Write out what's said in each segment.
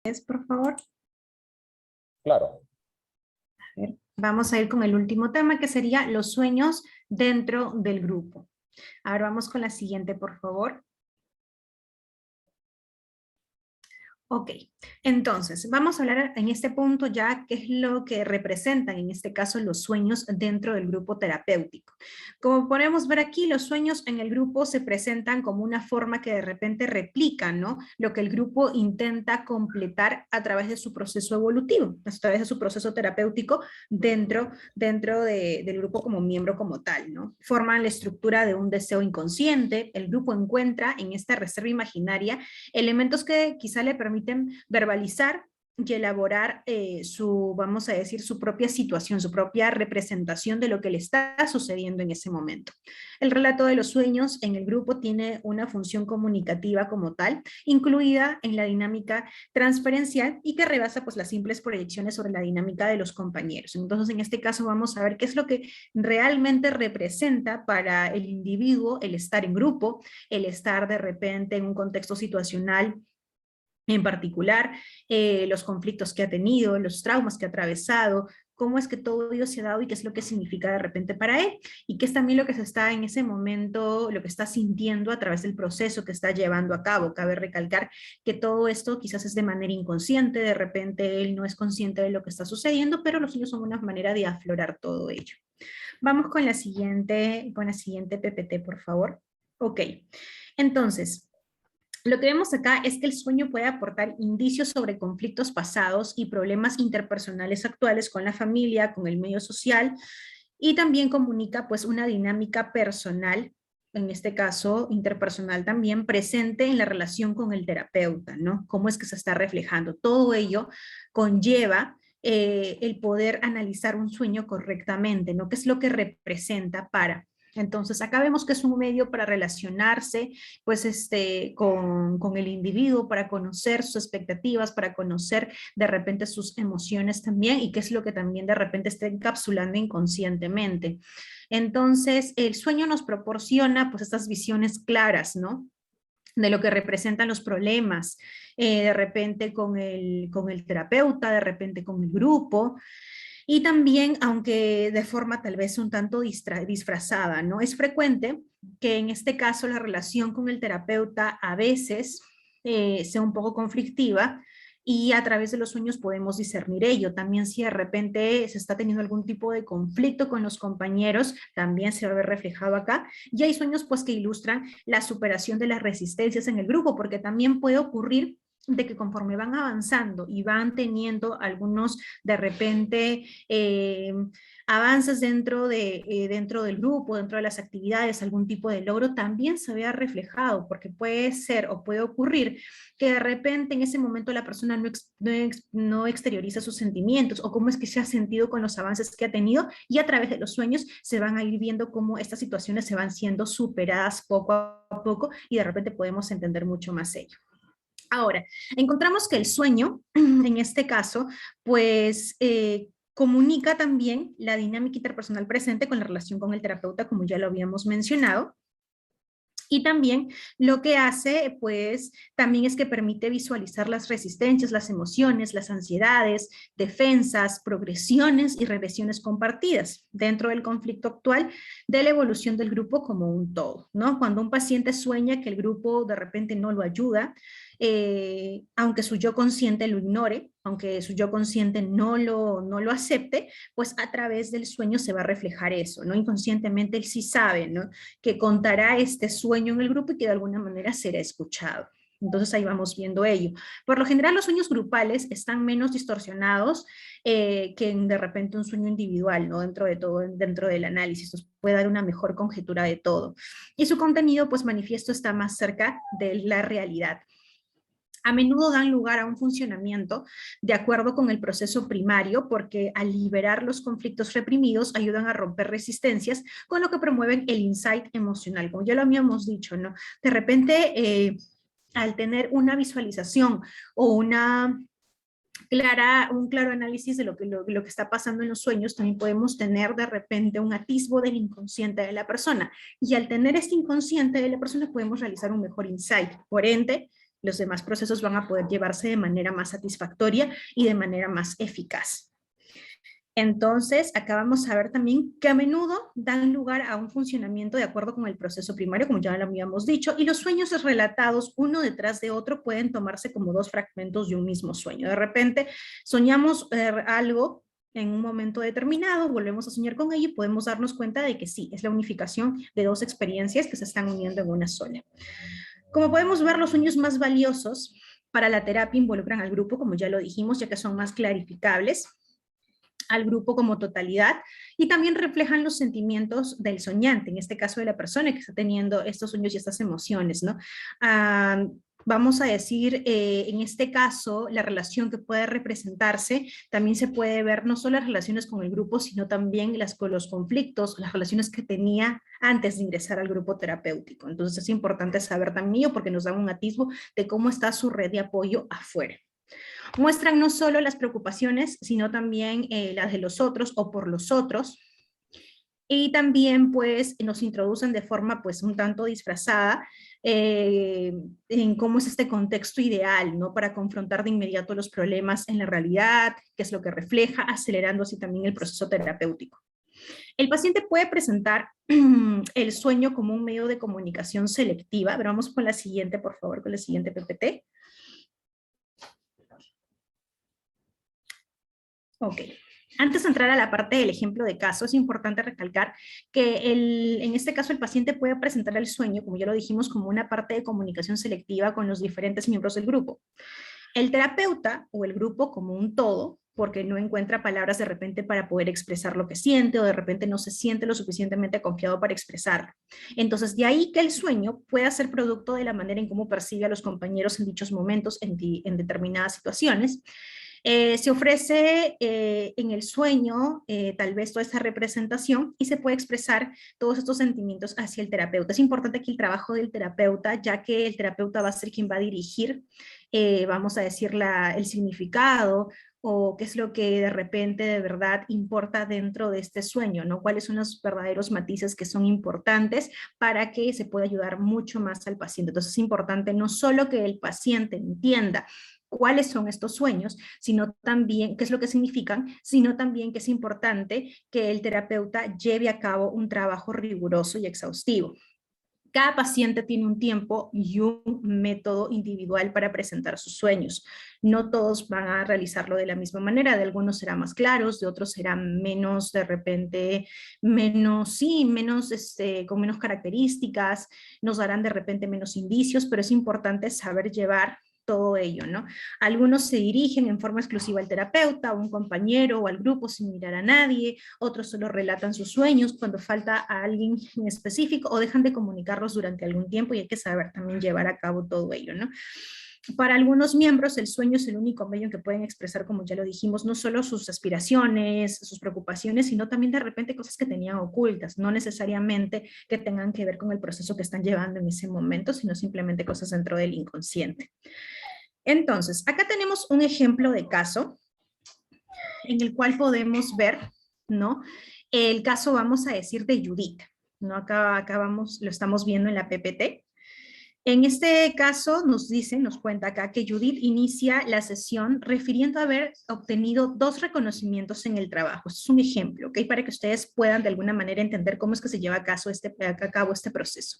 Por favor. Claro. A ver, vamos a ir con el último tema, que sería los sueños dentro del grupo. Ahora vamos con la siguiente, por favor. Ok, entonces vamos a hablar en este punto ya qué es lo que representan en este caso los sueños dentro del grupo terapéutico. Como podemos ver aquí, los sueños en el grupo se presentan como una forma que de repente replica, ¿no? Lo que el grupo intenta completar a través de su proceso evolutivo, a través de su proceso terapéutico dentro del grupo como miembro como tal, ¿no? Forman la estructura de un deseo inconsciente, el grupo encuentra en esta reserva imaginaria elementos que quizá le permiten verbalizar y elaborar vamos a decir, su propia situación, su propia representación de lo que le está sucediendo en ese momento. El relato de los sueños en el grupo tiene una función comunicativa como tal, incluida en la dinámica transferencial y que rebasa pues las simples proyecciones sobre la dinámica de los compañeros. Entonces, en este caso vamos a ver qué es lo que realmente representa para el individuo el estar en grupo, el estar de repente en un contexto situacional en particular, los conflictos que ha tenido, los traumas que ha atravesado, cómo es que todo ello se ha dado y qué es lo que significa de repente para él, y qué es también lo que se está en ese momento, lo que está sintiendo a través del proceso que está llevando a cabo. Cabe recalcar que todo esto quizás es de manera inconsciente, de repente él no es consciente de lo que está sucediendo, pero los sueños son una manera de aflorar todo ello. Vamos con la siguiente PPT, por favor. Ok, entonces, lo que vemos acá es que el sueño puede aportar indicios sobre conflictos pasados y problemas interpersonales actuales con la familia, con el medio social, y también comunica pues una dinámica personal, en este caso interpersonal también, presente en la relación con el terapeuta, ¿no? Cómo es que se está reflejando. Todo ello conlleva el poder analizar un sueño correctamente, ¿no? ¿Qué es lo que representa para? Entonces, acá vemos que es un medio para relacionarse pues, con el individuo, para conocer sus expectativas, para conocer de repente sus emociones también y qué es lo que también de repente está encapsulando inconscientemente. Entonces, el sueño nos proporciona pues estas visiones claras, ¿no? De lo que representan los problemas, de repente con el terapeuta, de repente con el grupo, y también, aunque de forma tal vez un tanto disfrazada, ¿no? Es frecuente que en este caso la relación con el terapeuta a veces sea un poco conflictiva y a través de los sueños podemos discernir ello. También si de repente se está teniendo algún tipo de conflicto con los compañeros, también se va a ver reflejado acá. Y hay sueños pues que ilustran la superación de las resistencias en el grupo, porque también puede ocurrir de que conforme van avanzando y van teniendo algunos de repente avances dentro del grupo, dentro de las actividades, algún tipo de logro, también se vea reflejado, porque puede ser o puede ocurrir que de repente en ese momento la persona no exterioriza sus sentimientos o cómo es que se ha sentido con los avances que ha tenido, y a través de los sueños se van a ir viendo cómo estas situaciones se van siendo superadas poco a poco y de repente podemos entender mucho más ello. Ahora, encontramos que el sueño, en este caso, pues comunica también la dinámica interpersonal presente con la relación con el terapeuta, como ya lo habíamos mencionado. Y también lo que hace, pues, también es que permite visualizar las resistencias, las emociones, las ansiedades, defensas, progresiones y regresiones compartidas dentro del conflicto actual de la evolución del grupo como un todo, ¿no? Cuando un paciente sueña que el grupo de repente no lo ayuda, aunque su yo consciente lo ignore, aunque su yo consciente no lo acepte, pues a través del sueño se va a reflejar eso, ¿no? Inconscientemente él sí sabe, ¿no? Que contará este sueño en el grupo y que de alguna manera será escuchado. Entonces ahí vamos viendo ello. Por lo general los sueños grupales están menos distorsionados que de repente un sueño individual, ¿no? Dentro de todo, dentro del análisis, nos puede dar una mejor conjetura de todo. Y su contenido, pues manifiesto, está más cerca de la realidad. A menudo dan lugar a un funcionamiento de acuerdo con el proceso primario, porque al liberar los conflictos reprimidos ayudan a romper resistencias, con lo que promueven el insight emocional, como ya lo habíamos dicho, ¿no? De repente, al tener una visualización o un claro análisis de lo que está pasando en los sueños, también podemos tener de repente un atisbo del inconsciente de la persona. Y al tener este inconsciente de la persona podemos realizar un mejor insight. Por ende, Los demás procesos van a poder llevarse de manera más satisfactoria y de manera más eficaz. Entonces, acá vamos a ver también que a menudo dan lugar a un funcionamiento de acuerdo con el proceso primario, como ya lo habíamos dicho, y los sueños relatados uno detrás de otro pueden tomarse como dos fragmentos de un mismo sueño. De repente, soñamos algo en un momento determinado, volvemos a soñar con ello y podemos darnos cuenta de que sí, es la unificación de dos experiencias que se están uniendo en una sola. Como podemos ver, los sueños más valiosos para la terapia involucran al grupo, como ya lo dijimos, ya que son más clarificables, al grupo como totalidad, y también reflejan los sentimientos del soñante, en este caso de la persona que está teniendo estos sueños y estas emociones, ¿no? Vamos a decir, en este caso, la relación que puede representarse, también se puede ver no solo las relaciones con el grupo, sino también con los conflictos, las relaciones que tenía antes de ingresar al grupo terapéutico. Entonces es importante saber también ello porque nos da un atisbo de cómo está su red de apoyo afuera. Muestran no solo las preocupaciones, sino también las de los otros o por los otros. Y también pues nos introducen de forma pues un tanto disfrazada en cómo es este contexto ideal, ¿no? Para confrontar de inmediato los problemas en la realidad, qué es lo que refleja, acelerando así también el proceso terapéutico. El paciente puede presentar el sueño como un medio de comunicación selectiva. Pero vamos con la siguiente, por favor, con la siguiente PPT. Ok. Antes de entrar a la parte del ejemplo de caso, es importante recalcar que en este caso el paciente puede presentar el sueño, como ya lo dijimos, como una parte de comunicación selectiva con los diferentes miembros del grupo. El terapeuta o el grupo como un todo, porque no encuentra palabras de repente para poder expresar lo que siente o de repente no se siente lo suficientemente confiado para expresarlo. Entonces, de ahí que el sueño pueda ser producto de la manera en cómo percibe a los compañeros en dichos momentos, en determinadas situaciones. Se ofrece en el sueño tal vez toda esta representación y se puede expresar todos estos sentimientos hacia el terapeuta. Es importante aquí el trabajo del terapeuta, ya que el terapeuta va a ser quien va a dirigir, vamos a decir, el significado o qué es lo que de repente de verdad importa dentro de este sueño, ¿no? Cuáles son los verdaderos matices que son importantes para que se pueda ayudar mucho más al paciente. Entonces es importante no solo que el paciente entienda cuáles son estos sueños, sino también qué es lo que significan, sino también que es importante que el terapeuta lleve a cabo un trabajo riguroso y exhaustivo. Cada paciente tiene un tiempo y un método individual para presentar sus sueños. No todos van a realizarlo de la misma manera, de algunos serán más claros, de otros serán menos, de repente, menos, sí, menos, con menos características, nos darán de repente menos indicios, pero es importante saber llevar todo ello, ¿no? Algunos se dirigen en forma exclusiva al terapeuta, a un compañero o al grupo sin mirar a nadie, otros solo relatan sus sueños cuando falta a alguien en específico o dejan de comunicarlos durante algún tiempo y hay que saber también llevar a cabo todo ello, ¿no? Para algunos miembros el sueño es el único medio en que pueden expresar, como ya lo dijimos, no solo sus aspiraciones, sus preocupaciones, sino también de repente cosas que tenían ocultas, no necesariamente que tengan que ver con el proceso que están llevando en ese momento, sino simplemente cosas dentro del inconsciente. Entonces, acá tenemos un ejemplo de caso en el cual podemos ver, ¿no? El caso, vamos a decir, de Judith, ¿no? Acá lo estamos viendo en la PPT. En este caso nos cuenta acá que Judith inicia la sesión refiriendo a haber obtenido 2 reconocimientos en el trabajo. Este es un ejemplo, ¿ok? Para que ustedes puedan de alguna manera entender cómo es que se lleva a cabo este proceso.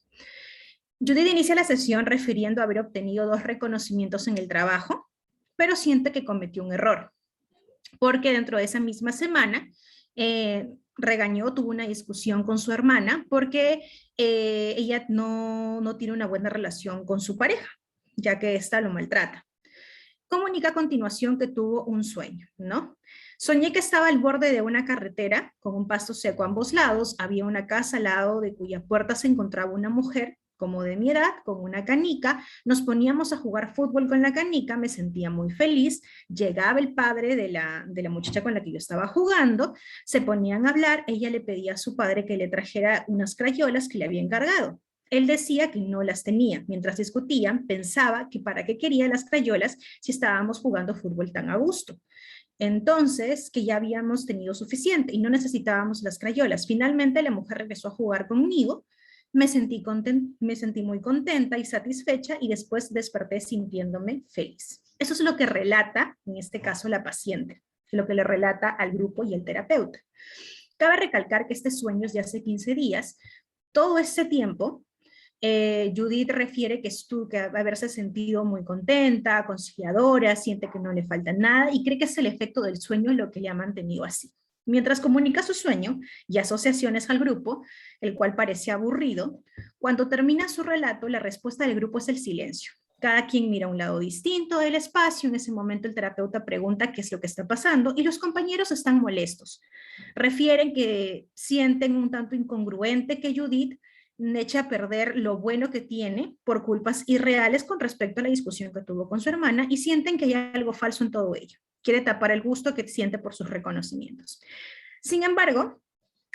Judith inicia la sesión refiriendo a haber obtenido 2 reconocimientos en el trabajo, pero siente que cometió un error, porque dentro de esa misma semana tuvo una discusión con su hermana, porque ella no tiene una buena relación con su pareja, ya que ésta lo maltrata. Comunica a continuación que tuvo un sueño, ¿no? Soñé que estaba al borde de una carretera con un pasto seco a ambos lados, había una casa al lado de cuya puerta se encontraba una mujer como de mi edad, con una canica, nos poníamos a jugar fútbol con la canica, me sentía muy feliz, llegaba el padre de la muchacha con la que yo estaba jugando, se ponían a hablar, ella le pedía a su padre que le trajera unas crayolas que le había encargado. Él decía que no las tenía. Mientras discutían, pensaba que para qué quería las crayolas si estábamos jugando fútbol tan a gusto. Entonces, que ya habíamos tenido suficiente y no necesitábamos las crayolas. Finalmente, la mujer regresó a jugar conmigo me sentí muy contenta y satisfecha y después desperté sintiéndome feliz. Eso es lo que relata, en este caso, la paciente, lo que le relata al grupo y el terapeuta. Cabe recalcar que este sueño es de hace 15 días. Todo ese tiempo, Judith refiere que haberse sentido muy contenta, conciliadora, siente que no le falta nada y cree que es el efecto del sueño lo que le ha mantenido así. Mientras comunica su sueño y asociaciones al grupo, el cual parece aburrido, cuando termina su relato, la respuesta del grupo es el silencio. Cada quien mira a un lado distinto del espacio. En ese momento el terapeuta pregunta qué es lo que está pasando y los compañeros están molestos. Refieren que sienten un tanto incongruente que Judith echa a perder lo bueno que tiene por culpas irreales con respecto a la discusión que tuvo con su hermana y sienten que hay algo falso en todo ello. Quiere tapar el gusto que siente por sus reconocimientos. Sin embargo,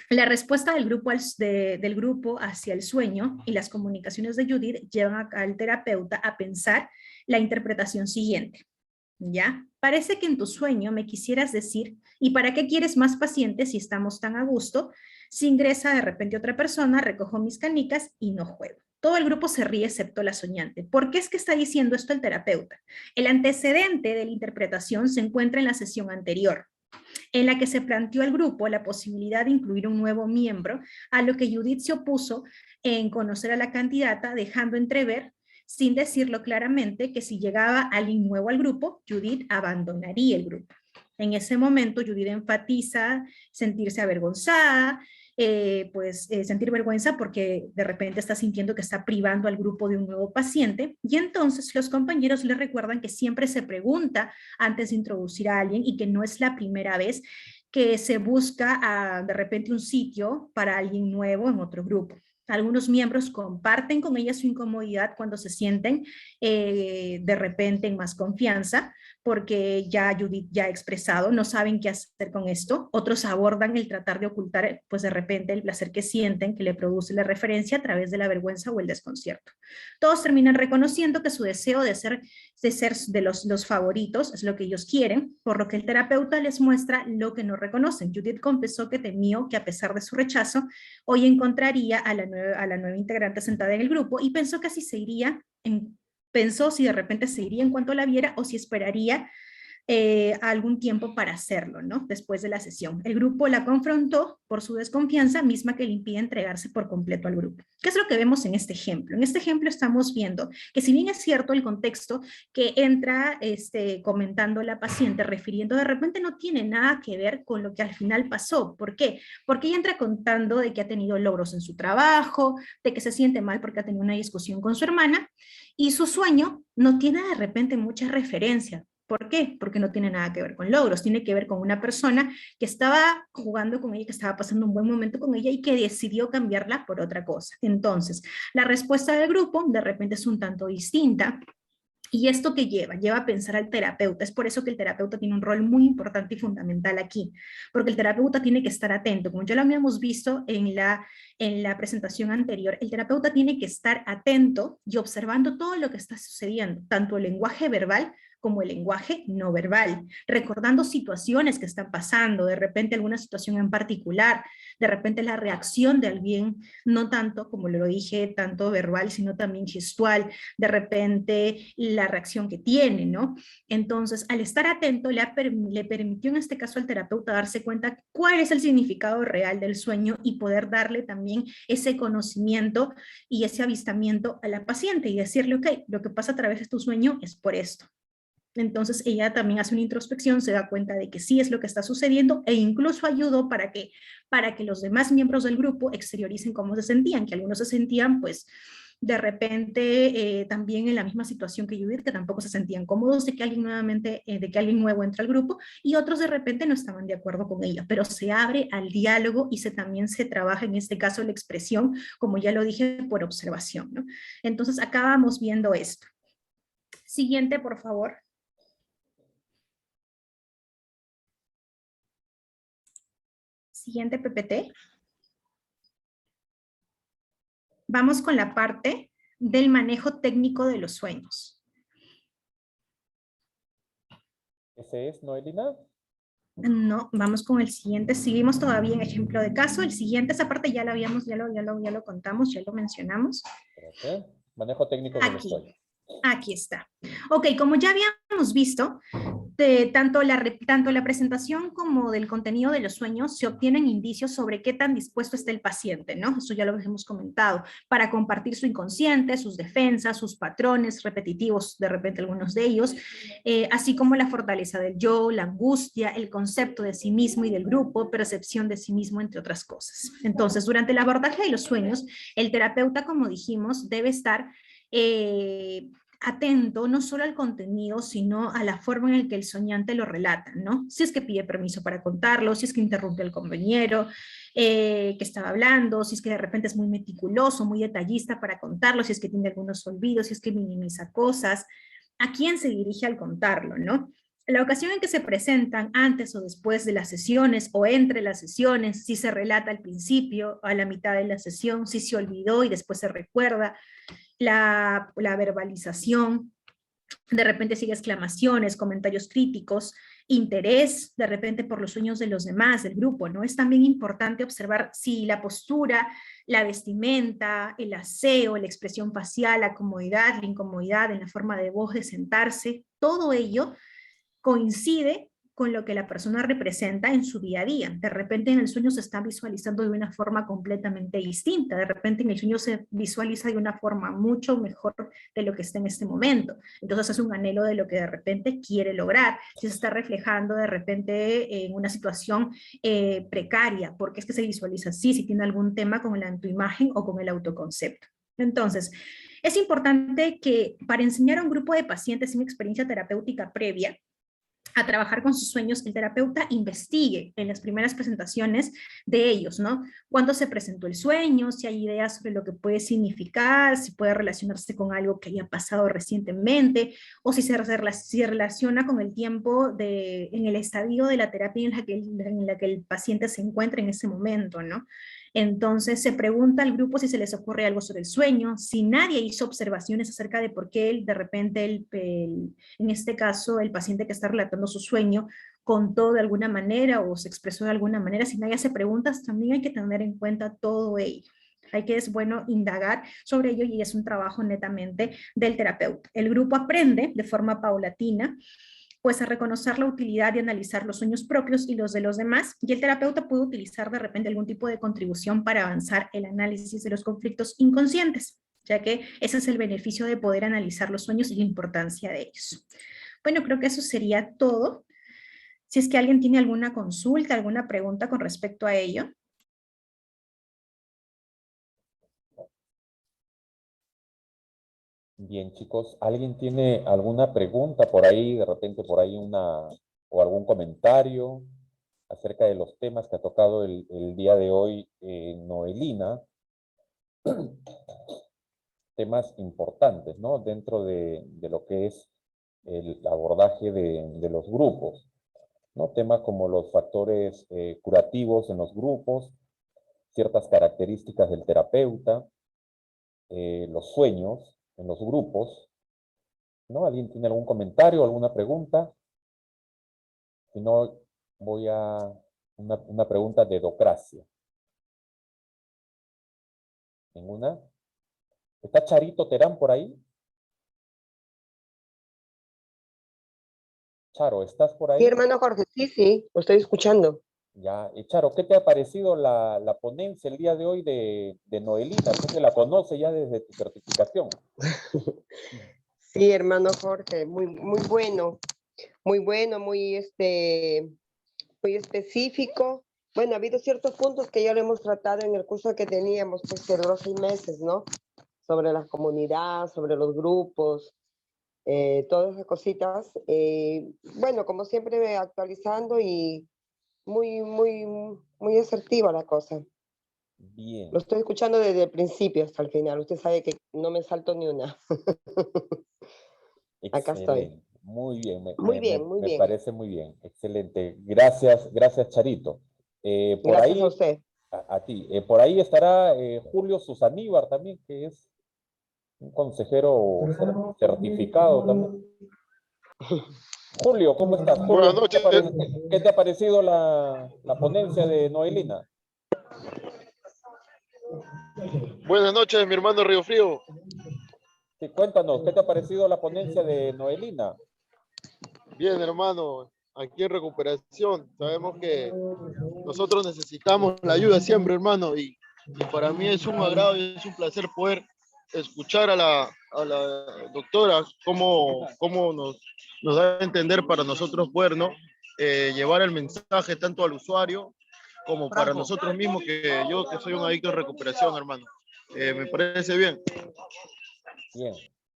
la respuesta del grupo hacia el sueño y las comunicaciones de Judith llevan al terapeuta a pensar la interpretación siguiente. ¿Ya? Parece que en tu sueño me quisieras decir, ¿y para qué quieres más pacientes si estamos tan a gusto? Si ingresa de repente otra persona, recojo mis canicas y no juego. Todo el grupo se ríe excepto la soñante. ¿Por qué es que está diciendo esto el terapeuta? El antecedente de la interpretación se encuentra en la sesión anterior, en la que se planteó al grupo la posibilidad de incluir un nuevo miembro, a lo que Judith se opuso en conocer a la candidata, dejando entrever, sin decirlo claramente, que si llegaba alguien nuevo al grupo, Judith abandonaría el grupo. En ese momento, Judith enfatiza sentirse avergonzada, sentir vergüenza porque de repente está sintiendo que está privando al grupo de un nuevo paciente, y entonces los compañeros le recuerdan que siempre se pregunta antes de introducir a alguien y que no es la primera vez que se busca de repente un sitio para alguien nuevo en otro grupo. Algunos miembros comparten con ella su incomodidad cuando se sienten de repente en más confianza, porque ya Judith ya ha expresado, no saben qué hacer con esto. Otros abordan el tratar de ocultar, pues de repente, el placer que sienten, que le produce la referencia a través de la vergüenza o el desconcierto. Todos terminan reconociendo que su deseo de ser de los favoritos es lo que ellos quieren, por lo que el terapeuta les muestra lo que no reconocen. Judith confesó que temió que a pesar de su rechazo, hoy encontraría a la nueva integrante sentada en el grupo y pensó que así se iría pensó si de repente se iría en cuanto la viera o si esperaría algún tiempo para hacerlo, ¿no? Después de la sesión. El grupo la confrontó por su desconfianza, misma que le impide entregarse por completo al grupo. ¿Qué es lo que vemos en este ejemplo? En este ejemplo estamos viendo que si bien es cierto el contexto que entra comentando la paciente, refiriendo, de repente no tiene nada que ver con lo que al final pasó. ¿Por qué? Porque ella entra contando de que ha tenido logros en su trabajo, de que se siente mal porque ha tenido una discusión con su hermana, y su sueño no tiene de repente mucha referencia. ¿Por qué? Porque no tiene nada que ver con logros, tiene que ver con una persona que estaba jugando con ella, que estaba pasando un buen momento con ella y que decidió cambiarla por otra cosa. Entonces, la respuesta del grupo de repente es un tanto distinta. ¿Y esto qué lleva? Lleva a pensar al terapeuta. Es por eso que el terapeuta tiene un rol muy importante y fundamental aquí, porque el terapeuta tiene que estar atento. Como ya lo habíamos visto en la presentación anterior, el terapeuta tiene que estar atento y observando todo lo que está sucediendo, tanto el lenguaje verbal como el lenguaje no verbal, recordando situaciones que están pasando, de repente alguna situación en particular, de repente la reacción de alguien, no tanto, como lo dije, tanto verbal, sino también gestual, de repente la reacción que tiene, ¿no? Entonces, al estar atento, le permitió en este caso al terapeuta darse cuenta cuál es el significado real del sueño y poder darle también ese conocimiento y ese avistamiento a la paciente y decirle, ok, lo que pasa a través de tu sueño es por esto. Entonces ella también hace una introspección, se da cuenta de que sí es lo que está sucediendo e incluso ayudó para que los demás miembros del grupo exterioricen cómo se sentían, que algunos se sentían pues de repente también en la misma situación que Judith, que tampoco se sentían cómodos de que alguien de que alguien nuevo entra al grupo, y otros de repente no estaban de acuerdo con ella, pero se abre al diálogo y también se trabaja en este caso la expresión, como ya lo dije, por observación, ¿no? Entonces acá vamos viendo esto. Siguiente, por favor. Siguiente PPT. Vamos con la parte del manejo técnico de los sueños. ¿Ese es, Noelina? No, vamos con el siguiente. Seguimos todavía en ejemplo de caso. El siguiente, esa parte ya la habíamos, ya lo contamos, ya lo mencionamos. Espérate. Manejo técnico del Aquí, sueño. aquí está. Ok, como ya habíamos visto, tanto la presentación como del contenido de los sueños se obtienen indicios sobre qué tan dispuesto está el paciente, ¿no? Eso ya lo hemos comentado, para compartir su inconsciente, sus defensas, sus patrones repetitivos, de repente algunos de ellos, así como la fortaleza del yo, la angustia, el concepto de sí mismo y del grupo, percepción de sí mismo, entre otras cosas. Entonces, durante el abordaje de los sueños, el terapeuta, como dijimos, debe estar atento no solo al contenido, sino a la forma en la que el soñante lo relata, ¿no? Si es que pide permiso para contarlo, si es que interrumpe al compañero que estaba hablando, si es que de repente es muy meticuloso, muy detallista para contarlo, si es que tiene algunos olvidos, si es que minimiza cosas, a quién se dirige al contarlo, ¿no? La ocasión en que se presentan antes o después de las sesiones o entre las sesiones, si se relata al principio, a la mitad de la sesión, si se olvidó y después se recuerda, la verbalización, de repente sigue exclamaciones, comentarios críticos, interés de repente por los sueños de los demás, del grupo, ¿no? Es también importante observar si la postura, la vestimenta, el aseo, la expresión facial, la comodidad, la incomodidad en la forma de voz de sentarse, todo ello coincide con lo que la persona representa en su día a día. De repente en el sueño se está visualizando de una forma completamente distinta. De repente en el sueño se visualiza de una forma mucho mejor de lo que está en este momento. Entonces es un anhelo de lo que de repente quiere lograr. Si se está reflejando de repente en una situación precaria, porque es que se visualiza así, si tiene algún tema con la autoimagen o con el autoconcepto. Entonces, es importante que para enseñar a un grupo de pacientes sin experiencia terapéutica previa, a trabajar con sus sueños, el terapeuta investigue en las primeras presentaciones de ellos, ¿no? Cuándo se presentó el sueño, si hay ideas sobre lo que puede significar, si puede relacionarse con algo que haya pasado recientemente, o si se relaciona con el tiempo en el estadio de la terapia en la que el paciente se encuentra en ese momento, ¿no? Entonces se pregunta al grupo si se les ocurre algo sobre el sueño, si nadie hizo observaciones acerca de por qué de repente en este caso el paciente que está relatando su sueño contó de alguna manera o se expresó de alguna manera, si nadie hace preguntas, también hay que tener en cuenta todo ello. Es bueno indagar sobre ello y es un trabajo netamente del terapeuta. El grupo aprende de forma paulatina pues a reconocer la utilidad de analizar los sueños propios y los de los demás, y el terapeuta puede utilizar de repente algún tipo de contribución para avanzar el análisis de los conflictos inconscientes, ya que ese es el beneficio de poder analizar los sueños y la importancia de ellos. Bueno, creo que eso sería todo. Si es que alguien tiene alguna consulta, alguna pregunta con respecto a ello. Bien, chicos, ¿alguien tiene alguna pregunta por ahí? De repente por ahí o algún comentario acerca de los temas que ha tocado el día de hoy Noelina. Temas importantes, ¿no? Dentro de lo que es el abordaje de los grupos, ¿no? Temas como los factores curativos en los grupos, ciertas características del terapeuta, los sueños en los grupos, ¿no? ¿Alguien tiene algún comentario, alguna pregunta? Si no, voy a una pregunta de Docracia. ¿Ninguna? ¿Está Charito Terán por ahí? Charo, ¿estás por Sí, ahí? hermano Jorge, sí, sí, lo estoy escuchando. Ya, Charo, ¿qué te ha parecido la ponencia el día de hoy de Noelina? Tú que la conoces ya desde tu certificación. Sí, hermano Jorge, muy bueno, muy específico. Bueno, ha habido ciertos puntos que ya lo hemos tratado en el curso que teníamos, pues que duró 6 meses, ¿no? Sobre la comunidad, sobre los grupos, todas esas cositas. Bueno, como siempre, actualizando y muy asertiva la cosa. Bien, Lo estoy escuchando desde el principio hasta el final. Usted sabe que no me salto ni una. Acá estoy. excelente. Muy bien, Muy bien, muy me bien. parece muy bien. Excelente. Gracias, gracias, Charito. Por Gracias a ahí, usted. a ti, por ahí estará Julio Susaníbar también, que es un consejero certificado también. Julio, ¿cómo estás? Buenas Julio, noches. ¿qué te ha parecido la ponencia de Noelina? Buenas noches, mi hermano Río Frío. Sí, cuéntanos, ¿qué te ha parecido la ponencia de Noelina? Bien, hermano, aquí en recuperación. Sabemos que nosotros necesitamos la ayuda siempre, hermano, y para mí es un agrado y es un placer poder escuchar a la doctora cómo nos da a entender para nosotros poder, ¿no? Llevar el mensaje tanto al usuario como para nosotros mismos, que yo que soy un adicto en recuperación, hermano. Me parece bien. Bien,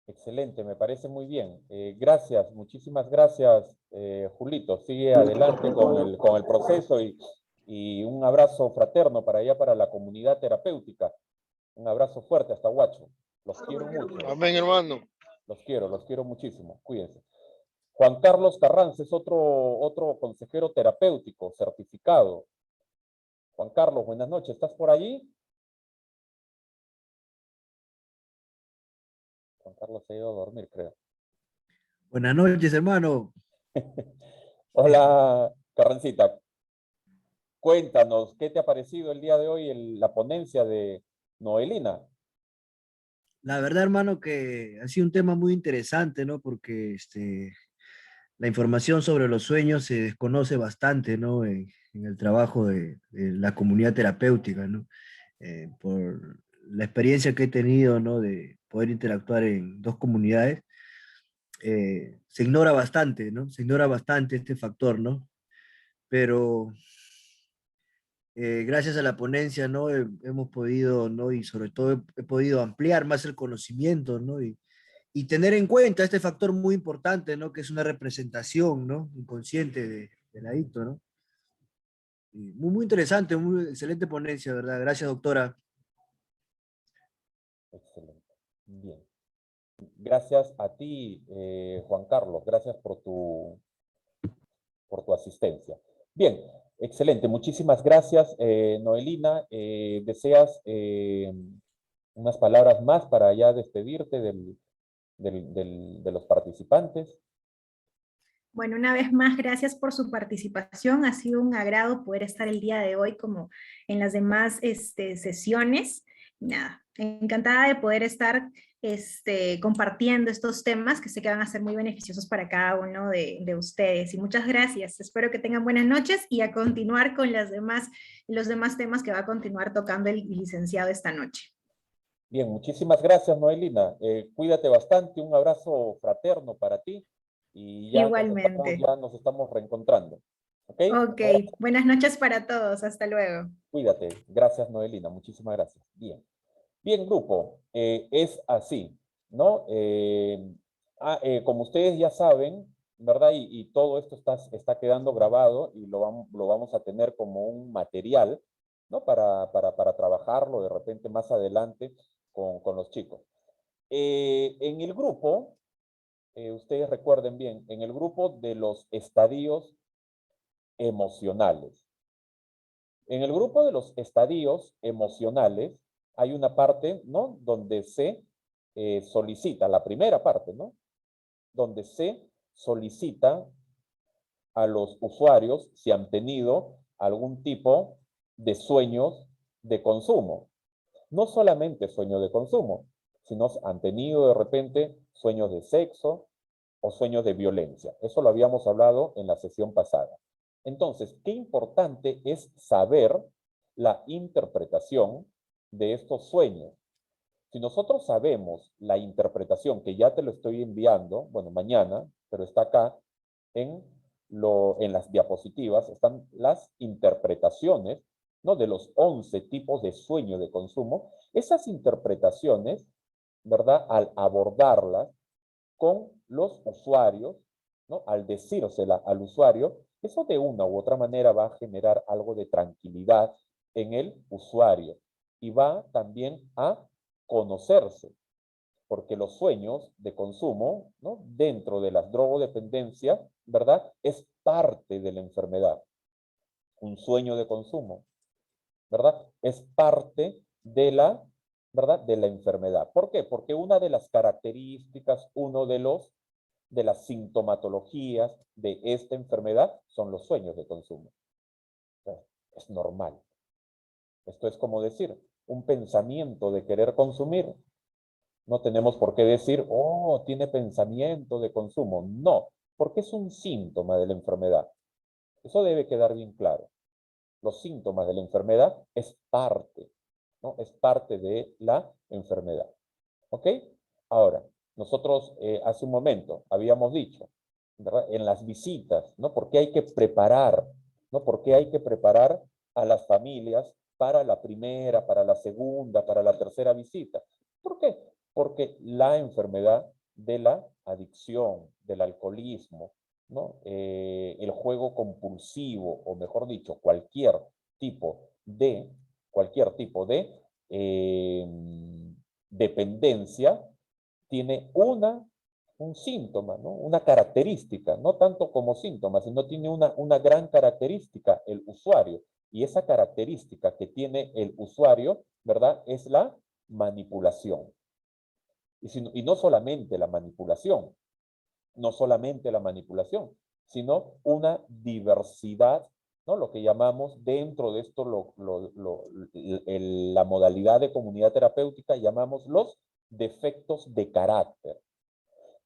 excelente, me parece muy bien. Gracias, muchísimas gracias, Julito. Sigue adelante con el proceso y un abrazo fraterno para allá, para la comunidad terapéutica. Un abrazo fuerte hasta Huacho. Los quiero mucho. Amén, hermano. Los quiero muchísimo. Cuídense. Juan Carlos Carranza es otro consejero terapéutico certificado. Juan Carlos, buenas noches. ¿Estás por allí? Juan Carlos se ha ido a dormir, creo. Buenas noches, hermano. Hola, Carrancita. Cuéntanos, ¿qué te ha parecido el día de hoy la ponencia de Noelina? La verdad, hermano, que ha sido un tema muy interesante, ¿no? Porque la información sobre los sueños se desconoce bastante, ¿no? En el trabajo de la comunidad terapéutica, ¿no? Por la experiencia que he tenido, ¿no? De poder interactuar en dos comunidades, se ignora bastante, ¿no? Se ignora bastante este factor, ¿no? Pero gracias a la ponencia, ¿no? Hemos podido, ¿no? Y sobre todo he podido ampliar más el conocimiento, ¿no? Y tener en cuenta este factor muy importante, ¿no? Que es una representación, ¿no? Inconsciente del adicto, ¿no? Y muy interesante, muy excelente ponencia, ¿verdad? Gracias, doctora. Excelente. Bien. Gracias a ti, Juan Carlos. Gracias por tu asistencia. Bien, excelente. Muchísimas gracias, Noelina. ¿Deseas unas palabras más para ya despedirte de los participantes? Bueno, una vez más, gracias por su participación. Ha sido un agrado poder estar el día de hoy como en las demás sesiones. Nada, encantada de poder estar compartiendo estos temas que sé que van a ser muy beneficiosos para cada uno de ustedes. Y muchas gracias. Espero que tengan buenas noches y a continuar con los demás temas que va a continuar tocando el licenciado esta noche. Bien, muchísimas gracias, Noelina. Cuídate bastante. Un abrazo fraterno para ti. Y Igualmente. ya nos estamos reencontrando. ¿Ok? Ok, buenas noches para todos. Hasta luego. Cuídate. Gracias, Noelina. Muchísimas gracias. Bien. Bien, grupo. Es así, ¿no? Como ustedes ya saben, ¿verdad? Y todo esto está quedando grabado y lo vamos a tener como un material, ¿no? Para trabajarlo de repente más adelante con los chicos. En el grupo, ustedes recuerden bien, en el grupo de los estadios emocionales. En el grupo de los estadios emocionales hay una parte, ¿no? Donde se solicita, la primera parte, ¿no? Donde se solicita a los usuarios si han tenido algún tipo de sueños de consumo. No solamente sueños de consumo, sino han tenido de repente sueños de sexo o sueños de violencia. Eso lo habíamos hablado en la sesión pasada. Entonces, qué importante es saber la interpretación de estos sueños. Si nosotros sabemos la interpretación, que ya te lo estoy enviando, bueno, mañana, pero está acá en las diapositivas, están las interpretaciones, ¿no? De los 11 tipos de sueño de consumo. Esas interpretaciones, ¿verdad? Al abordarlas con los usuarios, ¿no? Al decírsela al usuario, eso de una u otra manera va a generar algo de tranquilidad en el usuario y va también a conocerse, porque los sueños de consumo, ¿no? Dentro de las drogodependencias, ¿verdad? Es parte de la enfermedad. Un sueño de consumo, ¿verdad? Es parte de la, ¿verdad? De la enfermedad. ¿Por qué? Porque una de las características, uno de los de las sintomatologías de esta enfermedad son los sueños de consumo. O sea, es normal. Esto es como decir, un pensamiento de querer consumir. No tenemos por qué decir, oh, tiene pensamiento de consumo. No, porque es un síntoma de la enfermedad. Eso debe quedar bien claro. Los síntomas de la enfermedad es parte, ¿no? Es parte de la enfermedad. ¿Ok? Ahora, nosotros hace un momento habíamos dicho, ¿verdad? En las visitas, ¿no? ¿Por qué hay que preparar, ¿no? ¿Por qué hay que preparar a las familias para la primera, para la segunda, para la tercera visita? ¿Por qué? Porque la enfermedad de la adicción, del alcoholismo, ¿no? El juego compulsivo, o mejor dicho, cualquier tipo de dependencia, tiene un síntoma, ¿no? Una característica, no tanto como síntoma, sino tiene una gran característica el usuario. Y esa característica que tiene el usuario, ¿verdad? Es la manipulación. Y no solamente la manipulación, sino una diversidad, ¿no? Lo que llamamos dentro de esto, la modalidad de comunidad terapéutica, llamamos los defectos de carácter.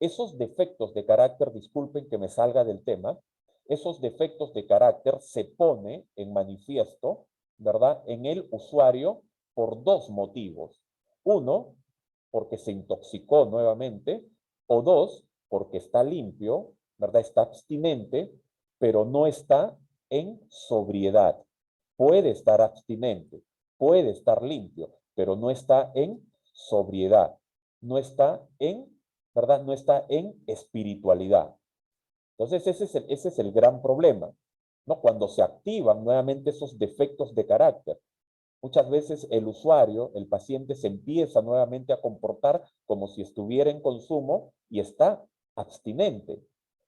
Esos defectos de carácter, disculpen que me salga del tema, esos defectos de carácter se pone en manifiesto, ¿verdad?, en el usuario por dos motivos. Uno, porque se intoxicó nuevamente, o dos, porque está limpio, ¿verdad? Está abstinente, pero no está en sobriedad. Puede estar abstinente, puede estar limpio, pero no está en sobriedad. No está en, ¿verdad? No está en espiritualidad. Entonces ese es el gran problema, ¿no? Cuando se activan nuevamente esos defectos de carácter. Muchas veces el usuario, el paciente, se empieza nuevamente a comportar como si estuviera en consumo y está abstinente.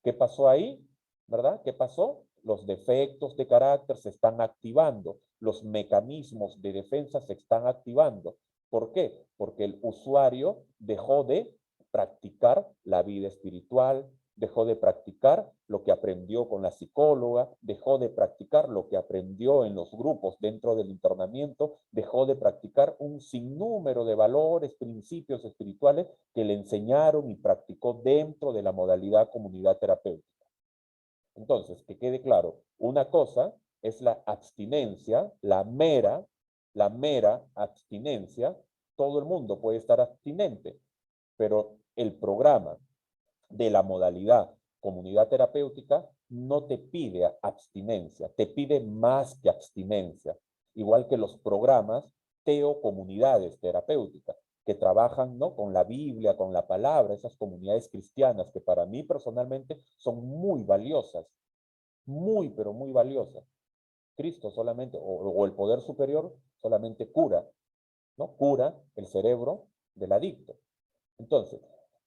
¿Qué pasó ahí? ¿Verdad? ¿Qué pasó? Los defectos de carácter se están activando, los mecanismos de defensa se están activando. ¿Por qué? Porque el usuario dejó de practicar la vida espiritual, dejó de practicar lo que aprendió con la psicóloga, dejó de practicar lo que aprendió en los grupos dentro del internamiento, dejó de practicar un sinnúmero de valores, principios espirituales que le enseñaron y practicó dentro de la modalidad comunidad terapéutica. Entonces, que quede claro, una cosa es la abstinencia, la mera abstinencia. Todo el mundo puede estar abstinente, pero el programa de la modalidad comunidad terapéutica no te pide abstinencia, te pide más que abstinencia. Igual que los programas teocomunidades terapéuticas, que trabajan, ¿no?, con la Biblia, con la palabra, esas comunidades cristianas que para mí personalmente son muy valiosas, muy, pero muy valiosas. Cristo solamente, o el poder superior, solamente cura, ¿no? Cura el cerebro del adicto. Entonces,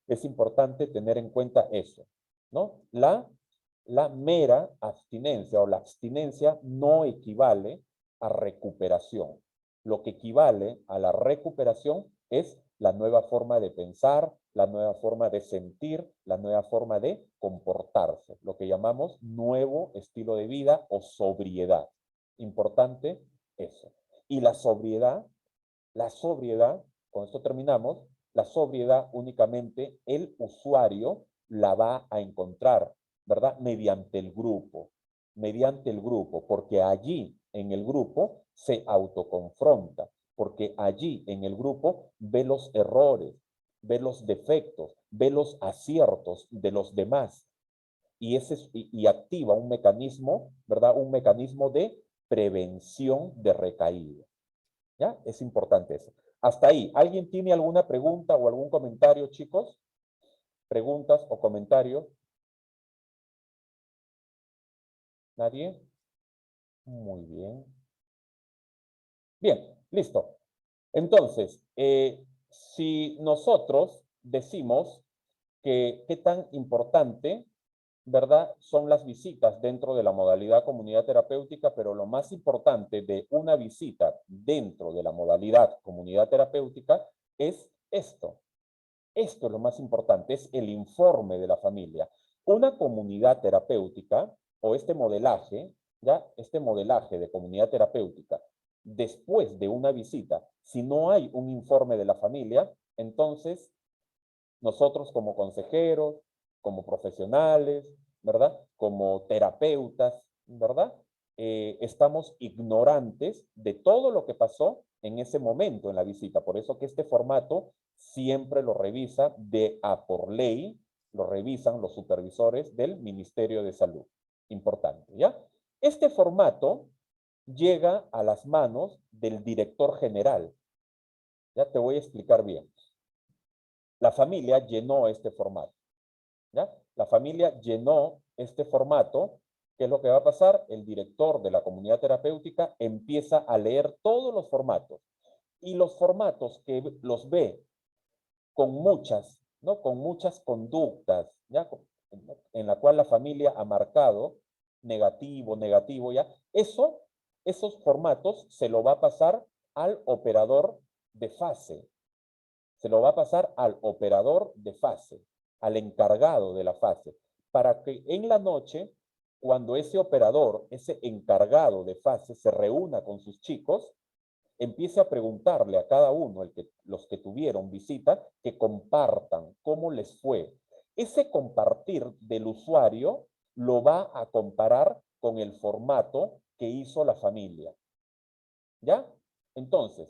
es importante tener en cuenta eso, ¿no? La mera abstinencia o la abstinencia no equivale a recuperación. Lo que equivale a la recuperación es la nueva forma de pensar, la nueva forma de sentir, la nueva forma de comportarse, lo que llamamos nuevo estilo de vida o sobriedad. Importante eso. Y la sobriedad, con esto terminamos, la sobriedad únicamente el usuario la va a encontrar, ¿verdad? Mediante el grupo, porque allí en el grupo se autoconfronta, porque allí en el grupo ve los errores, ve los defectos, ve los aciertos de los demás y activa un mecanismo, ¿verdad? Un mecanismo de prevención de recaída. ¿Ya? Es importante eso. Hasta ahí. ¿Alguien tiene alguna pregunta o algún comentario, chicos? ¿Preguntas o comentarios? ¿Nadie? Muy bien. Bien, listo. Entonces, si nosotros decimos que qué tan importante, ¿verdad?, son las visitas dentro de la modalidad comunidad terapéutica, pero lo más importante de una visita dentro de la modalidad comunidad terapéutica es esto. Esto es lo más importante, es el informe de la familia. Una comunidad terapéutica o este modelaje, ¿ya? Este modelaje de comunidad terapéutica, después de una visita, si no hay un informe de la familia, entonces nosotros como consejeros, como profesionales, ¿verdad? Como terapeutas, ¿verdad? Estamos ignorantes de todo lo que pasó en ese momento en la visita. Por eso que este formato siempre lo revisa por ley, lo revisan los supervisores del Ministerio de Salud. Importante, ¿ya? Este formato llega a las manos del director general. Ya te voy a explicar bien. La familia llenó este formato, ¿ya? La familia llenó este formato. ¿Qué es lo que va a pasar? El director de la comunidad terapéutica empieza a leer todos los formatos y los formatos que los ve con muchas, ¿no? Con muchas conductas, ¿ya? En la cual la familia ha marcado negativo, negativo, ¿ya? Esos formatos se lo va a pasar al operador de fase. Se lo va a pasar al operador de fase, al encargado de la fase, para que en la noche, cuando ese operador, ese encargado de fase se reúna con sus chicos, empiece a preguntarle a cada uno, los que tuvieron visita, que compartan cómo les fue. Ese compartir del usuario lo va a comparar con el formato que hizo la familia. ¿Ya? Entonces,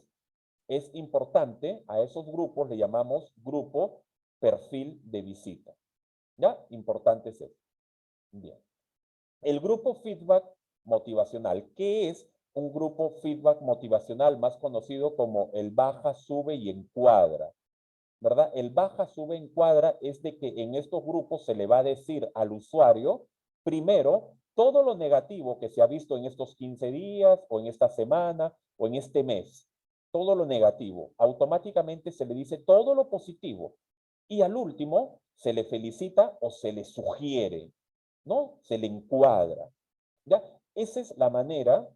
es importante, a esos grupos le llamamos grupo perfil de visita. ¿Ya? Importante es eso. Bien. El grupo feedback motivacional. ¿Qué es un grupo feedback motivacional más conocido como el baja, sube y encuadra? ¿Verdad? El baja, sube, encuadra es de que en estos grupos se le va a decir al usuario, primero, todo lo negativo que se ha visto en estos 15 días o en esta semana o en este mes. Todo lo negativo. Automáticamente se le dice todo lo positivo. Y al último, se le felicita o se le sugiere, ¿no? Se le encuadra. ¿Ya? Esa es la manera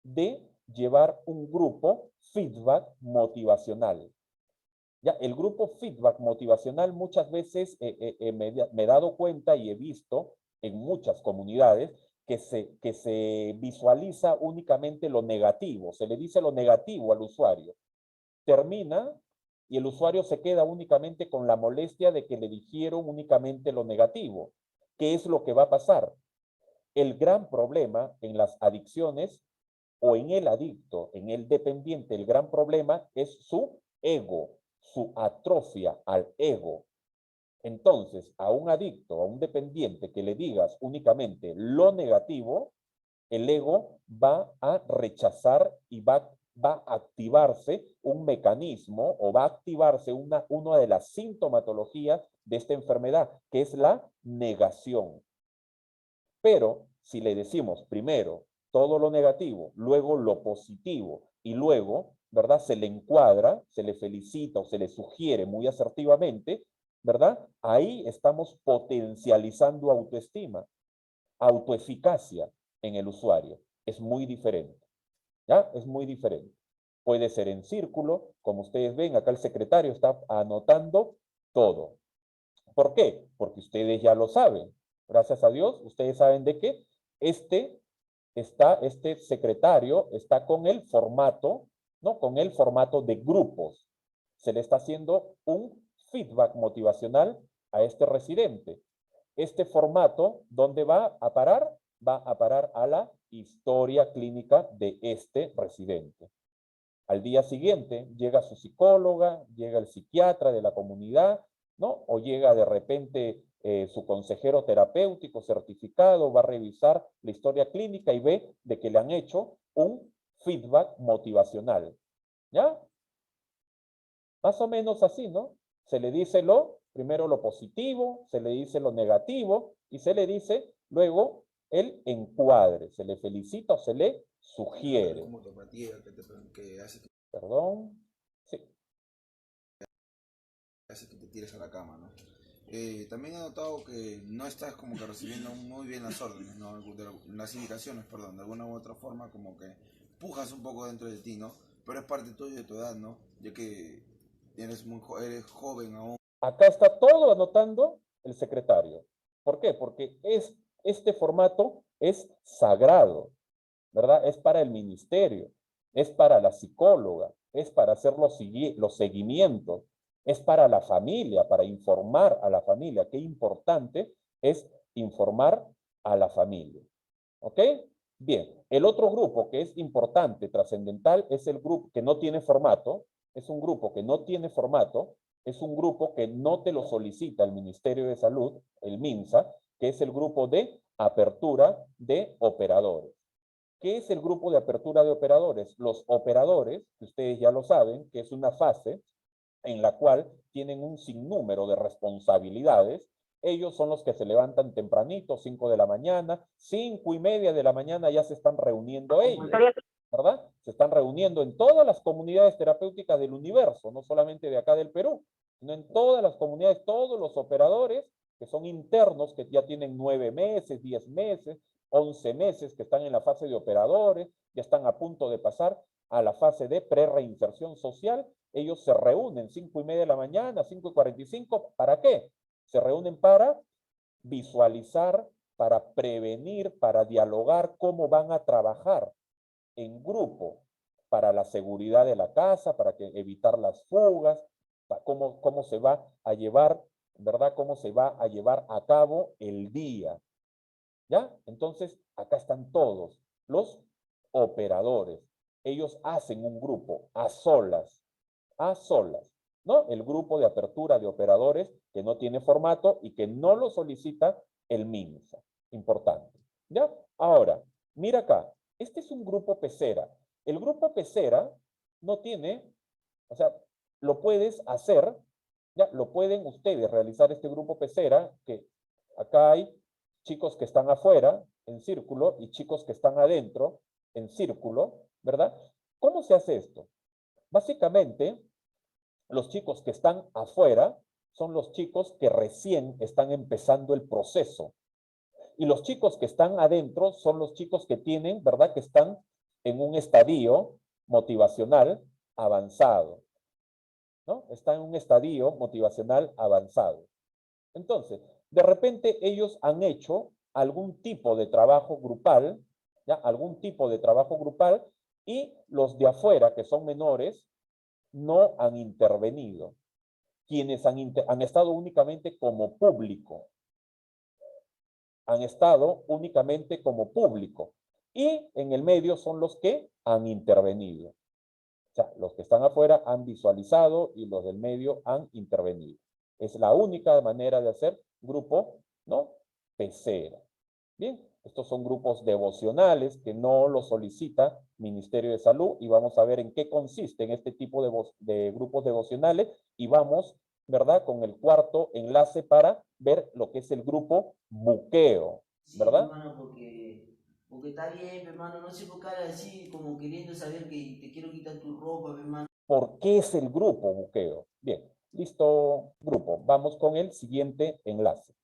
de llevar un grupo feedback motivacional. Ya, el grupo feedback motivacional muchas veces me he dado cuenta y he visto en muchas comunidades que se visualiza únicamente lo negativo, se le dice lo negativo al usuario. Termina y el usuario se queda únicamente con la molestia de que le dijeron únicamente lo negativo. ¿Qué es lo que va a pasar? El gran problema en las adicciones o en el adicto, en el dependiente, el gran problema es su ego, su atrofia al ego. Entonces, a un adicto, a un dependiente que le digas únicamente lo negativo, el ego va a rechazar y va a activarse un mecanismo o va a activarse una de las sintomatologías de esta enfermedad, que es la negación. Pero si le decimos primero todo lo negativo, luego lo positivo y luego, ¿verdad? Se le encuadra, se le felicita o se le sugiere muy asertivamente, ¿verdad? Ahí estamos potencializando autoestima, autoeficacia en el usuario. Es muy diferente, ¿ya? Es muy diferente. Puede ser en círculo, como ustedes ven, acá el secretario está anotando todo. ¿Por qué? Porque ustedes ya lo saben. Gracias a Dios, ustedes saben de que este secretario está con el formato, ¿no? Con el formato de grupos. Se le está haciendo un feedback motivacional a este residente. Este formato, ¿dónde va a parar? Va a parar a la historia clínica de este residente. Al día siguiente llega su psicóloga, llega el psiquiatra de la comunidad, ¿no? O llega de repente su consejero terapéutico certificado, va a revisar la historia clínica y ve de que le han hecho un feedback motivacional. ¿Ya? Más o menos así, ¿no? Se le dice primero lo positivo, se le dice lo negativo y se le dice luego el encuadre. Se le felicita o se le sugiere. Perdón. Sí. Hace que te tires a la cama, ¿no? También he notado que no estás como que recibiendo muy bien las órdenes, ¿no? Las indicaciones, perdón, de alguna u otra forma como que pujas un poco dentro de ti, ¿no? Pero es parte tuya y de tu edad, ¿no? Ya que eres joven aún. Acá está todo anotando el secretario. ¿Por qué? Porque este formato es sagrado, ¿verdad? Es para el ministerio, es para la psicóloga, es para hacer los seguimientos, es para la familia, para informar a la familia. Qué importante es informar a la familia. ¿Ok? Bien, el otro grupo que es importante, trascendental, es el grupo que no tiene formato, es un grupo que no tiene formato, es un grupo que no te lo solicita el Ministerio de Salud, el MINSA, que es el grupo de apertura de operadores. ¿Qué es el grupo de apertura de operadores? Los operadores, que ustedes ya lo saben, que es una fase en la cual tienen un sinnúmero de responsabilidades. Ellos son los que se levantan tempranito, 5 de la mañana, 5:30 de la mañana ya se están reuniendo ellos, ¿verdad? Se están reuniendo en todas las comunidades terapéuticas del universo, no solamente de acá del Perú, sino en todas las comunidades, todos los operadores que son internos, que ya tienen 9 meses, 10 meses, 11 meses, que están en la fase de operadores, ya están a punto de pasar a la fase de pre-reinserción social. Ellos se reúnen 5:30 de la mañana, 5:45, ¿para qué? Se reúnen para visualizar, para prevenir, para dialogar cómo van a trabajar en grupo para la seguridad de la casa, para evitar las fugas, cómo se va a llevar, ¿verdad? Cómo se va a llevar a cabo el día. ¿Ya? Entonces, acá están todos los operadores. Ellos hacen un grupo a solas, ¿no? El grupo de apertura de operadores que no tiene formato y que no lo solicita el MINSA. Importante. ¿Ya? Ahora, mira acá. Este es un grupo pecera. El grupo pecera no tiene, o sea, lo puedes hacer, ya, lo pueden ustedes realizar este grupo pecera, que acá hay chicos que están afuera, en círculo, y chicos que están adentro, en círculo, ¿verdad? ¿Cómo se hace esto? Básicamente, los chicos que están afuera son los chicos que recién están empezando el proceso. Y los chicos que están adentro son los chicos que tienen, ¿verdad? Que están en un estadio motivacional avanzado, ¿no? Están en un estadio motivacional avanzado. Entonces, de repente ellos han hecho algún tipo de trabajo grupal, ¿ya? Algún tipo de trabajo grupal, y los de afuera, que son menores, no han intervenido. Quienes han estado únicamente como público. Han estado únicamente como público. Y en el medio son los que han intervenido. O sea, los que están afuera han visualizado y los del medio han intervenido. Es la única manera de hacer grupo, ¿no? Pecera. Bien, estos son grupos devocionales que no lo solicita Ministerio de Salud y vamos a ver en qué consisten este tipo de grupos devocionales y vamos, ¿verdad? Con el cuarto enlace para ver lo que es el grupo buqueo, ¿verdad? Sí, hermano, porque está bien, hermano, no se puede quedar así como queriendo saber que te quiero quitar tu ropa, hermano. ¿Por qué es el grupo buqueo? Bien, listo, grupo. Vamos con el siguiente enlace.